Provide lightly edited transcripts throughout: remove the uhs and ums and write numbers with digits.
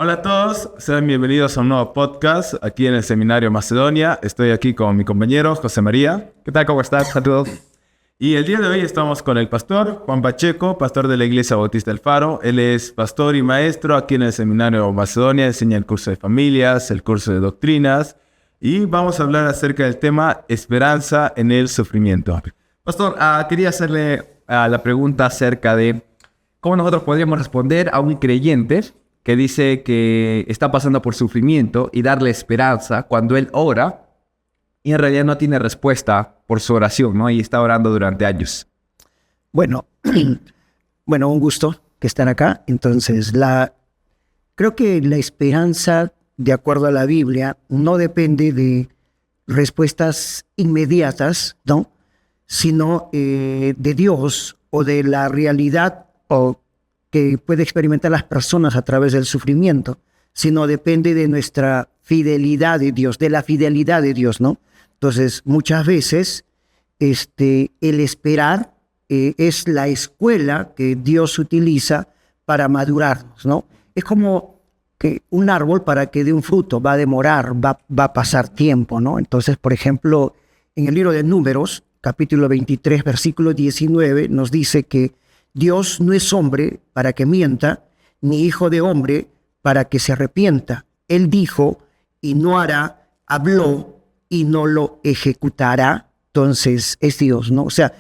Hola a todos, sean bienvenidos a un nuevo podcast aquí en el Seminario Macedonia. Estoy aquí con mi compañero José María. ¿Qué tal? ¿Cómo estás a todos? Y el día de hoy estamos con el pastor Juan Pacheco, pastor de la Iglesia Bautista del Faro. Él es pastor y maestro aquí en el Seminario Macedonia, enseña el curso de familias, el curso de doctrinas. Y vamos a hablar acerca del tema esperanza en el sufrimiento. Pastor, quería hacerle la pregunta acerca de cómo nosotros podríamos responder a un creyente que dice que está pasando por sufrimiento y darle esperanza cuando él ora y en realidad no tiene respuesta por su oración, ¿no? Y está orando durante años. Bueno, un gusto que estén acá. Entonces, creo que la esperanza, de acuerdo a la Biblia, no depende de respuestas inmediatas, ¿no? Sino de Dios o de la realidad que puede experimentar las personas a través del sufrimiento, sino depende de nuestra fidelidad de Dios, de la fidelidad de Dios, ¿no? Entonces, muchas veces el esperar es la escuela que Dios utiliza para madurarnos, ¿no? Es como que un árbol, para que dé un fruto, va a demorar, va a pasar tiempo, ¿no? Entonces, por ejemplo, en el libro de Números, capítulo 23, versículo 19, nos dice que Dios no es hombre para que mienta, ni hijo de hombre para que se arrepienta. Él dijo y no hará, habló y no lo ejecutará. Entonces es Dios, ¿no? O sea,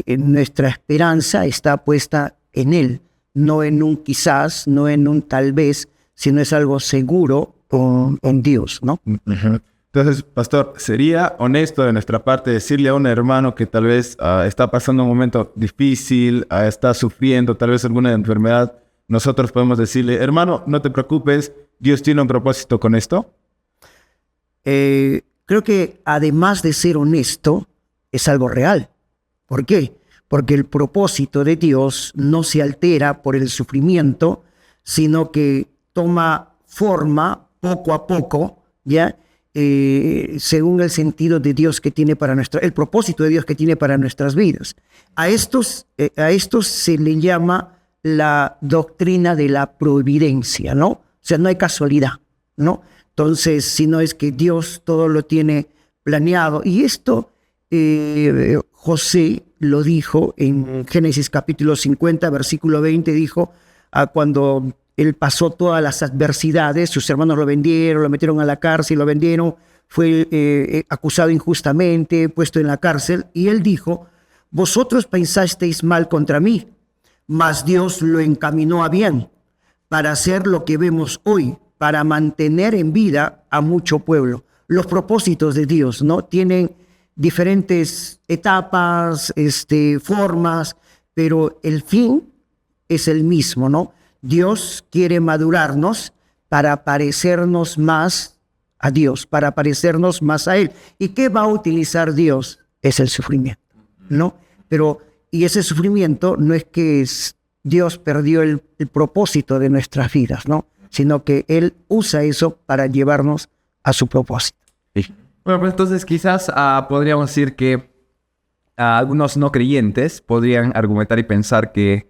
nuestra esperanza está puesta en Él, no en un quizás, no en un tal vez, sino es algo seguro en Dios, ¿no? Uh-huh. Entonces, pastor, ¿sería honesto de nuestra parte decirle a un hermano que tal vez está pasando un momento difícil, está sufriendo tal vez alguna enfermedad? Nosotros podemos decirle, hermano, no te preocupes, Dios tiene un propósito con esto. Creo que además de ser honesto, es algo real. ¿Por qué? Porque el propósito de Dios no se altera por el sufrimiento, sino que toma forma poco a poco, ¿ya? Según el sentido de Dios que tiene para el propósito de Dios que tiene para nuestras vidas. A estos se le llama la doctrina de la providencia, ¿no? O sea, no hay casualidad, ¿no? Entonces, si no es que Dios todo lo tiene planeado. Y esto José lo dijo en Génesis capítulo 50, versículo 20, dijo cuando él pasó todas las adversidades, sus hermanos lo vendieron, lo metieron a la cárcel, lo vendieron, fue acusado injustamente, puesto en la cárcel, y él dijo, vosotros pensasteis mal contra mí, mas Dios lo encaminó a bien, para hacer lo que vemos hoy, para mantener en vida a mucho pueblo. Los propósitos de Dios, ¿no? Tienen diferentes etapas, formas, pero el fin es el mismo, ¿no? Dios quiere madurarnos para parecernos más a Dios, para parecernos más a Él. ¿Y qué va a utilizar Dios? Es el sufrimiento, ¿no? Y ese sufrimiento no es que Dios perdió el propósito de nuestras vidas, ¿no? Sino que Él usa eso para llevarnos a su propósito. Sí. Bueno, pues entonces quizás podríamos decir que algunos no creyentes podrían argumentar y pensar que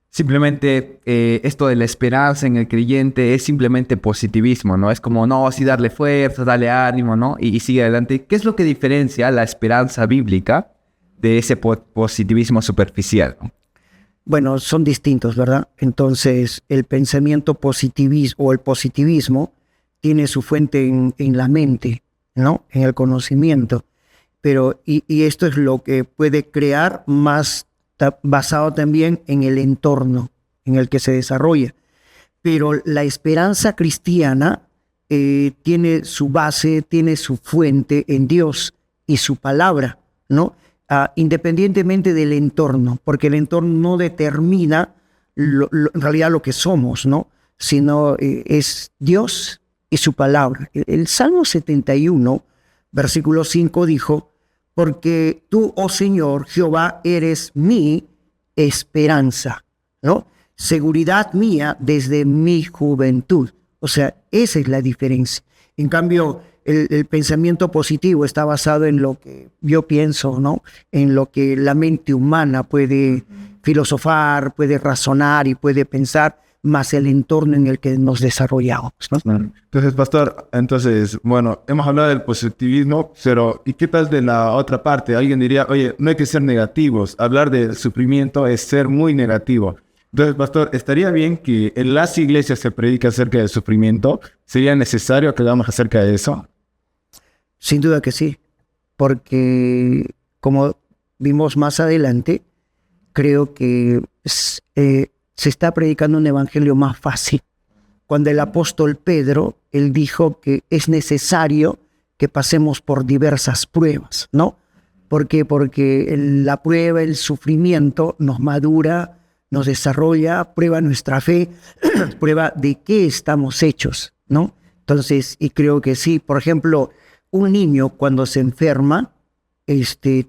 simplemente esto de la esperanza en el creyente es simplemente positivismo, ¿no? Es como, no, sí, darle fuerza, darle ánimo, ¿no? Y sigue adelante. ¿Qué es lo que diferencia la esperanza bíblica de ese positivismo superficial, ¿no? Bueno, son distintos, ¿verdad? Entonces, el pensamiento positivista o el positivismo tiene su fuente en la mente, ¿no? En el conocimiento. Pero, y esto es lo que puede crear más basado también en el entorno en el que se desarrolla. Pero la esperanza cristiana tiene su base, tiene su fuente en Dios y su palabra, ¿no? Independientemente del entorno, porque el entorno no determina en realidad lo que somos, ¿no? Sino es Dios y su palabra. El Salmo 71, versículo 5 dijo, porque tú, oh Señor, Jehová, eres mi esperanza, ¿no? Seguridad mía desde mi juventud. O sea, esa es la diferencia. En cambio, el pensamiento positivo está basado en lo que yo pienso, ¿no? En lo que la mente humana puede filosofar, puede razonar y puede pensar, más el entorno en el que nos desarrollamos, ¿no? Entonces, pastor, bueno, hemos hablado del positivismo, pero ¿y qué tal de la otra parte? Alguien diría, oye, no hay que ser negativos, hablar del sufrimiento es ser muy negativo. Entonces, pastor, ¿estaría bien que en las iglesias se predique acerca del sufrimiento? ¿Sería necesario que hablamos acerca de eso? Sin duda que sí, porque como vimos más adelante, creo que se está predicando un evangelio más fácil. Cuando el apóstol Pedro, él dijo que es necesario que pasemos por diversas pruebas, ¿no? ¿Por qué? Porque la prueba, el sufrimiento nos madura, nos desarrolla, prueba nuestra fe, prueba de qué estamos hechos, ¿no? Entonces, y creo que sí, por ejemplo, un niño cuando se enferma,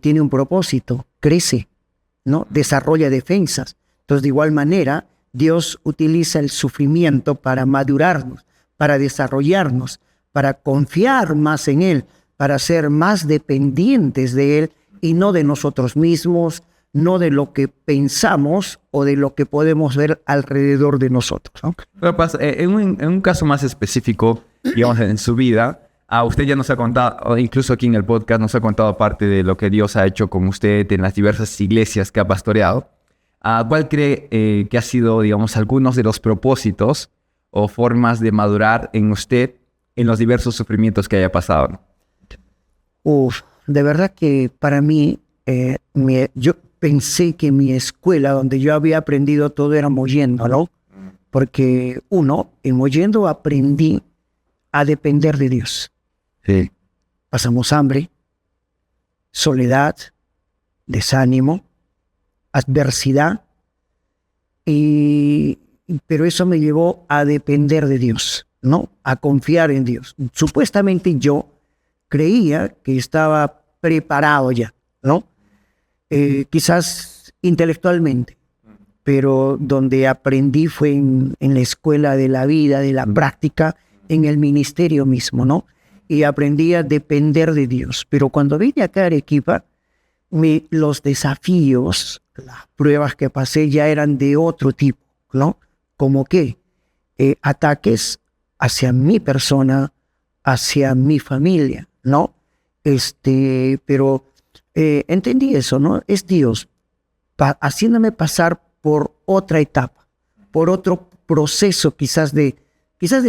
tiene un propósito, crece, ¿no? Desarrolla defensas. Entonces, de igual manera, Dios utiliza el sufrimiento para madurarnos, para desarrollarnos, para confiar más en Él, para ser más dependientes de Él y no de nosotros mismos, no de lo que pensamos o de lo que podemos ver alrededor de nosotros, ¿no? Pero, en un caso más específico, digamos, en su vida, usted ya nos ha contado, o incluso aquí en el podcast, nos ha contado parte de lo que Dios ha hecho con usted en las diversas iglesias que ha pastoreado. ¿Cuál cree que ha sido, digamos, algunos de los propósitos o formas de madurar en usted en los diversos sufrimientos que haya pasado? De verdad que para mí, yo pensé que mi escuela, donde yo había aprendido todo, era Mollendo, ¿no? Porque en Mollendo aprendí a depender de Dios. Sí. Pasamos hambre, soledad, desánimo, adversidad, pero eso me llevó a depender de Dios, ¿no? A confiar en Dios. Supuestamente yo creía que estaba preparado ya, ¿no? Quizás intelectualmente, pero donde aprendí fue en la escuela de la vida, de la práctica, en el ministerio mismo, ¿no? Y aprendí a depender de Dios. Pero cuando vine acá a Arequipa, los desafíos, las pruebas que pasé ya eran de otro tipo, ¿no? Como que ataques hacia mi persona, hacia mi familia, ¿no? Pero entendí eso, ¿no? Es Dios haciéndome pasar por otra etapa, por otro proceso quizás de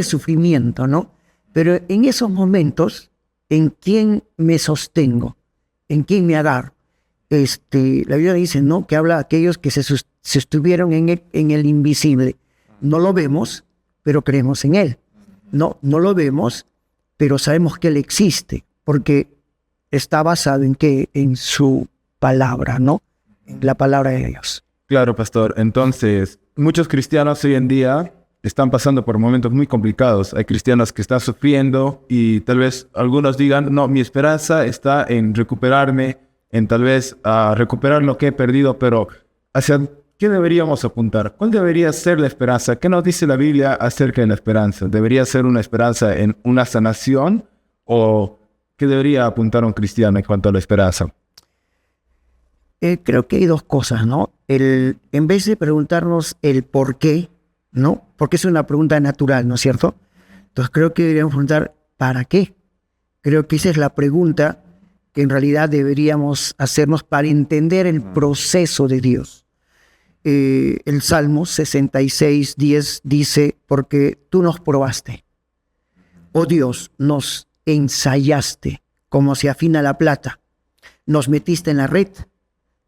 sufrimiento, ¿no? Pero en esos momentos, ¿en quién me sostengo? ¿En quién me agarro? La Biblia dice, ¿no? Que habla de aquellos que se sostuvieron en el invisible. No lo vemos, pero creemos en Él. No lo vemos, pero sabemos que Él existe, porque está basado en qué, en su palabra, ¿no? En la palabra de Dios. Claro, pastor. Entonces, muchos cristianos hoy en día están pasando por momentos muy complicados. Hay cristianos que están sufriendo y tal vez algunos digan, no, mi esperanza está en recuperarme, en tal vez recuperar lo que he perdido, pero ¿hacia qué deberíamos apuntar? ¿Cuál debería ser la esperanza? ¿Qué nos dice la Biblia acerca de la esperanza? ¿Debería ser una esperanza en una sanación o qué debería apuntar un cristiano en cuanto a la esperanza? Creo que hay dos cosas, ¿no? En vez de preguntarnos el por qué, ¿no? Porque es una pregunta natural, ¿no es cierto? Entonces creo que deberíamos preguntar ¿para qué? Creo que esa es la pregunta que en realidad deberíamos hacernos para entender el proceso de Dios. El Salmo 66:10 dice, porque tú nos probaste, oh Dios, nos ensayaste como se afina la plata, nos metiste en la red,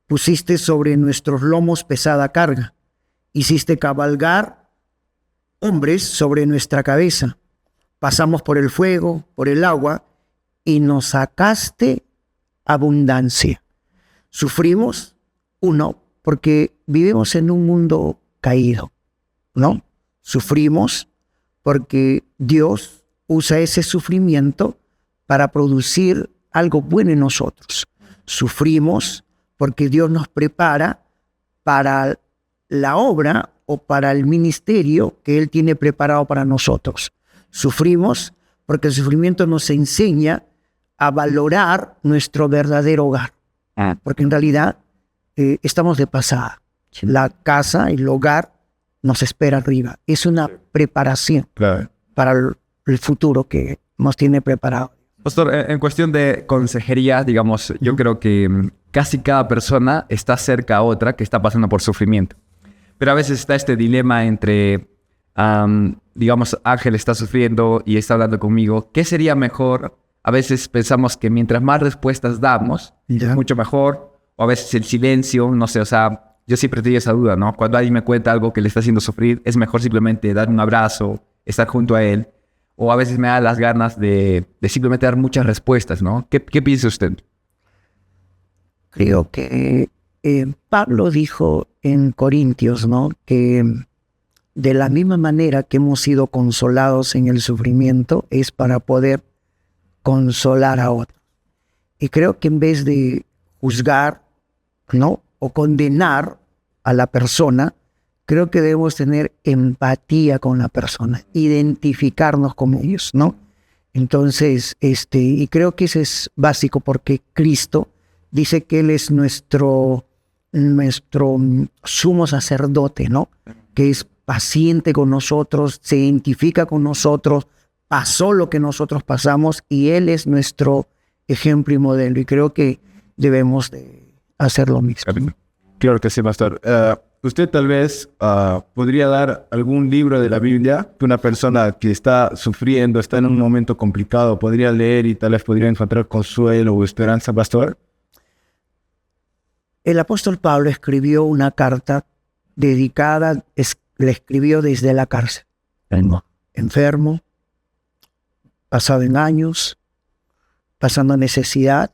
pusiste sobre nuestros lomos pesada carga, hiciste cabalgar hombres sobre nuestra cabeza, pasamos por el fuego, por el agua, y nos sacaste abundancia. Sufrimos, porque vivimos en un mundo caído, ¿no? Sufrimos porque Dios usa ese sufrimiento para producir algo bueno en nosotros. Sufrimos porque Dios nos prepara para la obra o para el ministerio que Él tiene preparado para nosotros. Sufrimos porque el sufrimiento nos enseña a valorar nuestro verdadero hogar. Porque en realidad estamos de pasada. La casa, el hogar, nos espera arriba. Es una preparación Claro. para el futuro que nos tiene preparado. Pastor, en cuestión de consejería, digamos, yo creo que casi cada persona está cerca a otra que está pasando por sufrimiento. Pero a veces está este dilema entre, digamos, Ángel está sufriendo y está hablando conmigo. ¿Qué sería mejor? A veces pensamos que mientras más respuestas damos, Ya. es mucho mejor. O a veces el silencio, no sé, o sea, yo siempre tengo esa duda, ¿no? Cuando alguien me cuenta algo que le está haciendo sufrir, es mejor simplemente dar un abrazo, estar junto a él. O a veces me da las ganas de simplemente dar muchas respuestas, ¿no? ¿Qué piensa usted? Creo que Pablo dijo en Corintios, ¿no? Que de la misma manera que hemos sido consolados en el sufrimiento es para poder consolar a otros. Y creo que en vez de juzgar, ¿no? O condenar a la persona, creo que debemos tener empatía con la persona, identificarnos con ellos, ¿no? Entonces, y creo que eso es básico porque Cristo dice que Él es nuestro sumo sacerdote, ¿no? Que es paciente con nosotros, se identifica con nosotros, pasó lo que nosotros pasamos y Él es nuestro ejemplo y modelo. Y creo que debemos de hacer lo mismo. Claro que sí, pastor. Usted tal vez podría dar algún libro de la Biblia que una persona que está sufriendo, está en un momento complicado, podría leer y tal vez podría encontrar consuelo o esperanza, pastor. El apóstol Pablo escribió una carta dedicada, le escribió desde la cárcel. Enfermo, pasado en años, pasando necesidad,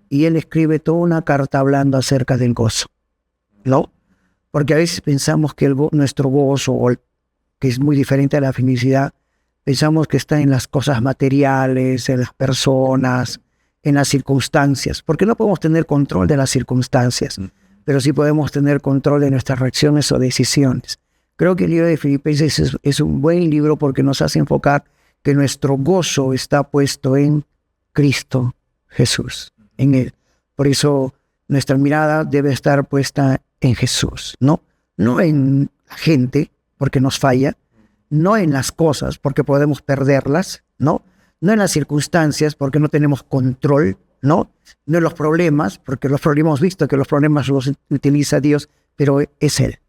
y él escribe toda una carta hablando acerca del gozo, ¿no? Porque a veces pensamos que nuestro gozo, que es muy diferente a la felicidad, pensamos que está en las cosas materiales, en las personas, en las circunstancias, porque no podemos tener control de las circunstancias, pero sí podemos tener control de nuestras reacciones o decisiones. Creo que el libro de Filipenses es un buen libro porque nos hace enfocar que nuestro gozo está puesto en Cristo Jesús, en Él. Por eso nuestra mirada debe estar puesta en Jesús, ¿no? No en la gente, porque nos falla, no en las cosas, porque podemos perderlas, ¿no? No en las circunstancias, porque no tenemos control, ¿no? No en los problemas, porque los problemas hemos visto que los problemas los utiliza Dios, pero es Él.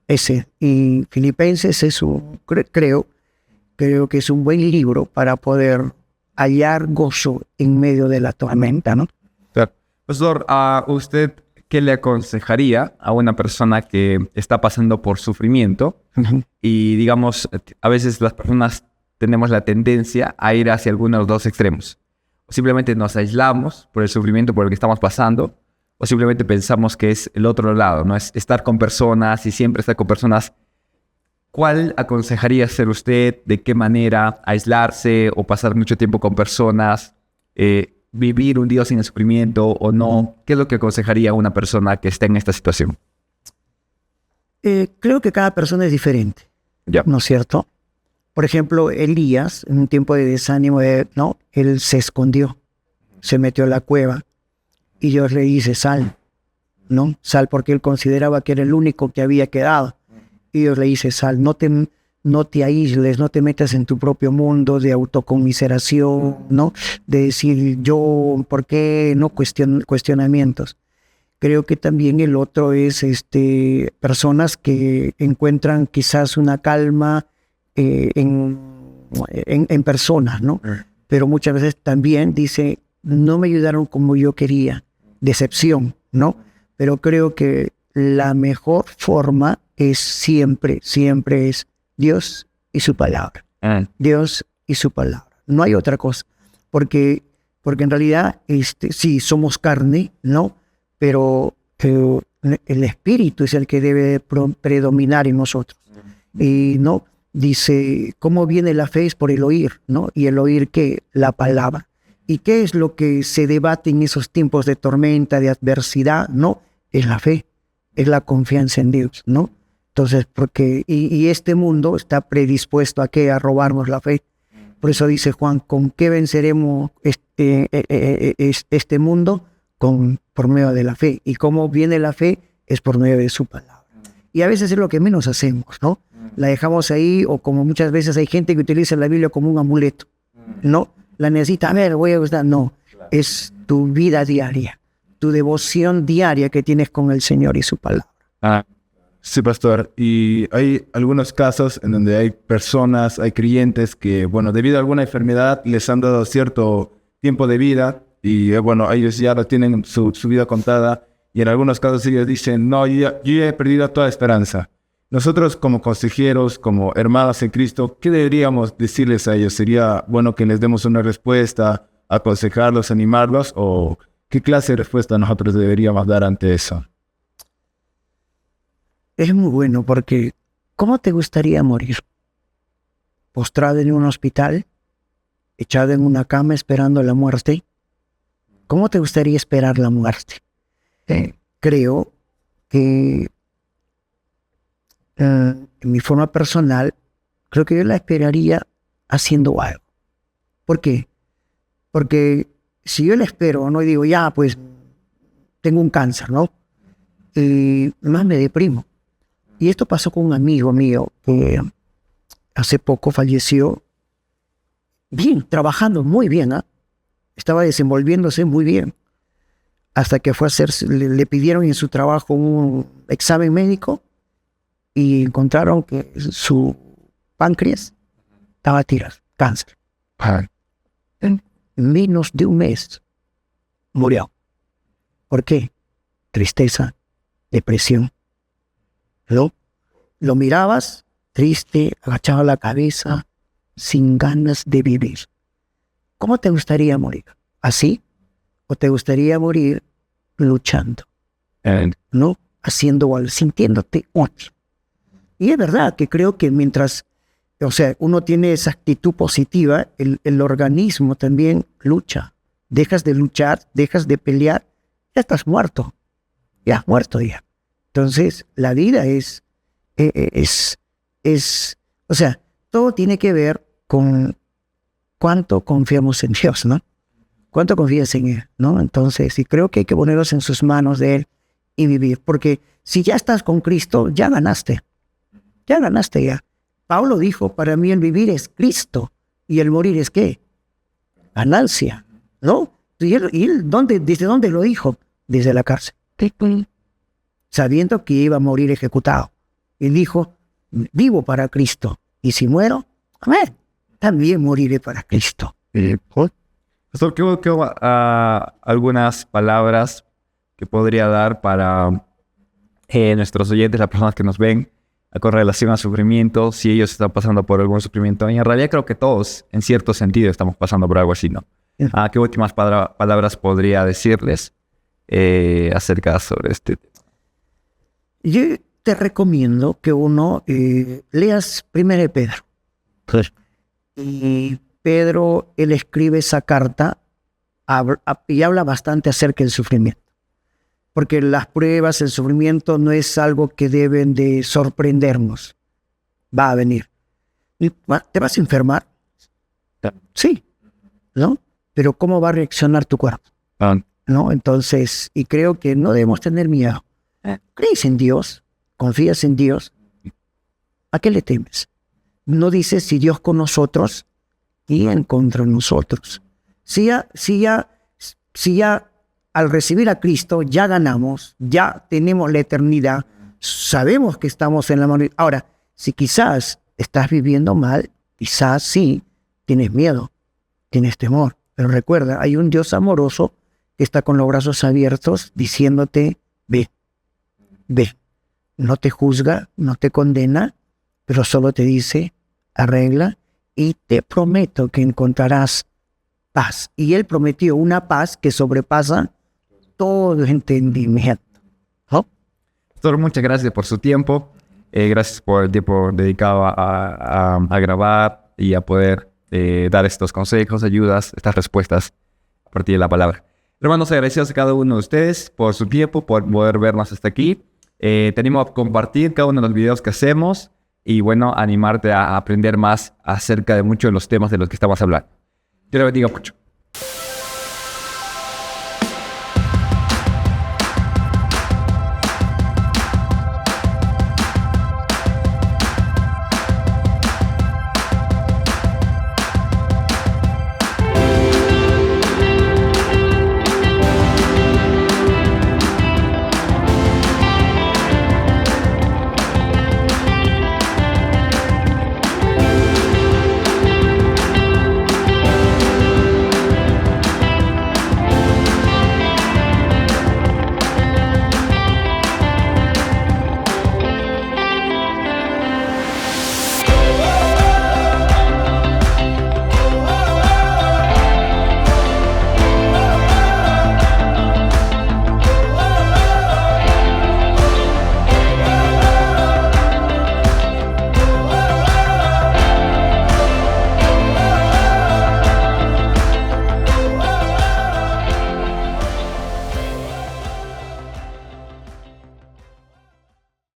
Es Él. Y Filipenses es creo que es un buen libro para poder hallar gozo en medio de la tormenta, ¿no? Pastor, ¿a usted qué le aconsejaría a una persona que está pasando por sufrimiento? Y digamos, a veces las personas tenemos la tendencia a ir hacia alguno de los dos extremos. O simplemente nos aislamos por el sufrimiento por el que estamos pasando, o simplemente pensamos que es el otro lado, ¿no? Es estar con personas y siempre estar con personas. ¿Cuál aconsejaría hacer usted? ¿De qué manera aislarse o pasar mucho tiempo con personas? ¿Vivir un día sin el sufrimiento o no? ¿Qué es lo que aconsejaría a una persona que está en esta situación? Creo que cada persona es diferente, ¿no es cierto? Por ejemplo, Elías, en un tiempo de desánimo, ¿no? Él se escondió, se metió a la cueva y Dios le dice, sal, ¿no? Sal, porque él consideraba que era el único que había quedado. Y Dios le dice, sal, no te aísles, no te metas en tu propio mundo de autoconmiseración, ¿no? De decir yo, ¿por qué? No cuestionamientos. Creo que también el otro es personas que encuentran quizás una calma en personas, ¿no? Pero muchas veces también dice, no me ayudaron como yo quería, decepción, ¿no? Pero creo que la mejor forma es siempre es Dios y su palabra. Dios y su palabra. No hay otra cosa. Porque en realidad, sí, somos carne, ¿no? Pero el Espíritu es el que debe predominar en nosotros. Y no dice, ¿cómo viene la fe? Es por el oír, ¿no? Y el oír, ¿qué? La palabra. ¿Y qué es lo que se debate en esos tiempos de tormenta, de adversidad? No, es la fe, es la confianza en Dios, ¿no? Entonces, y este mundo está predispuesto a ¿qué? A robarnos la fe. Por eso dice Juan, ¿con qué venceremos este mundo? Por medio de la fe. ¿Y cómo viene la fe? Es por medio de su palabra. Y a veces es lo que menos hacemos, ¿no? La dejamos ahí, o como muchas veces hay gente que utiliza la Biblia como un amuleto, ¿no? La necesita, a ver, voy a gustar. No, es tu vida diaria, tu devoción diaria que tienes con el Señor y su palabra. Sí, pastor. Y hay algunos casos en donde hay personas, hay creyentes que, bueno, debido a alguna enfermedad les han dado cierto tiempo de vida y, bueno, ellos ya lo tienen su vida contada y en algunos casos ellos dicen, no, yo ya he perdido toda esperanza. Nosotros como consejeros, como hermanos en Cristo, ¿qué deberíamos decirles a ellos? ¿Sería bueno que les demos una respuesta, aconsejarlos, animarlos o qué clase de respuesta nosotros deberíamos dar ante eso? Es muy bueno porque ¿cómo te gustaría morir? ¿Postrado en un hospital? ¿Echado en una cama esperando la muerte? ¿Cómo te gustaría esperar la muerte? Creo que en mi forma personal, creo que yo la esperaría haciendo algo. ¿Por qué? Porque si yo la espero, no digo, ya, pues tengo un cáncer, ¿no? Y más me deprimo. Y esto pasó con un amigo mío que hace poco falleció, bien, trabajando muy bien, ¿eh? Estaba desenvolviéndose muy bien, hasta que fue a hacer, le pidieron en su trabajo un examen médico y encontraron que su páncreas estaba tirado, cáncer. En menos de un mes murió. ¿Por qué? Tristeza, depresión. ¿No? Lo mirabas triste, agachaba la cabeza, sin ganas de vivir. ¿Cómo te gustaría morir? ¿Así? ¿O te gustaría morir luchando? ¿No? Haciendo algo, sintiéndote útil. Y es verdad que creo que mientras, o sea, uno tiene esa actitud positiva, el organismo también lucha. Dejas de luchar, dejas de pelear, ya estás muerto. Ya has muerto ya. Entonces, la vida o sea, todo tiene que ver con cuánto confiamos en Dios, ¿no? ¿Cuánto confías en Él, no? Entonces, y creo que hay que ponernos en sus manos de Él y vivir, porque si ya estás con Cristo, ya ganaste. Ya ganaste ya. Pablo dijo, para mí el vivir es Cristo y el morir es ¿qué? Ganancia, ¿no? ¿Y él desde dónde lo dijo? Desde la cárcel. Sabiendo que iba a morir ejecutado. Él dijo, vivo para Cristo. Y si muero, amén, también moriré para Cristo. Pastor, ¿qué algunas palabras que podría dar para nuestros oyentes, las personas que nos ven, con relación al sufrimiento, si ellos están pasando por algún sufrimiento? Y en realidad creo que todos, en cierto sentido, estamos pasando por algo así, ¿no? ¿Qué últimas palabras podría decirles acerca sobre este tema? Yo te recomiendo que uno leas primero de Pedro. Y Pedro, él escribe esa carta y habla bastante acerca del sufrimiento. Porque las pruebas, el sufrimiento no es algo que deben de sorprendernos. Va a venir. ¿Te vas a enfermar? Sí, ¿no? Pero ¿cómo va a reaccionar tu cuerpo? ¿No? Entonces, y creo que no debemos tener miedo. ¿Crees en Dios? ¿Confías en Dios? ¿A qué le temes? No dices si Dios con nosotros, ¿quién contra nosotros? Si ya al recibir a Cristo ya ganamos, ya tenemos la eternidad, sabemos que estamos en la mano. Ahora, si quizás estás viviendo mal, quizás sí, tienes miedo, tienes temor, pero recuerda, hay un Dios amoroso que está con los brazos abiertos diciéndote, ve, no te juzga, no te condena, pero solo te dice, arregla y te prometo que encontrarás paz. Y Él prometió una paz que sobrepasa todo entendimiento. ¿Oh? Pastor, muchas gracias por su tiempo. Gracias por el tiempo dedicado a grabar y a poder dar estos consejos, ayudas, estas respuestas a partir de la palabra. Hermanos, agradecidos a cada uno de ustedes por su tiempo, por poder vernos hasta aquí. Tenemos que compartir cada uno de los videos que hacemos y, bueno, animarte a aprender más acerca de muchos de los temas de los que estamos hablando. Dios le bendiga mucho.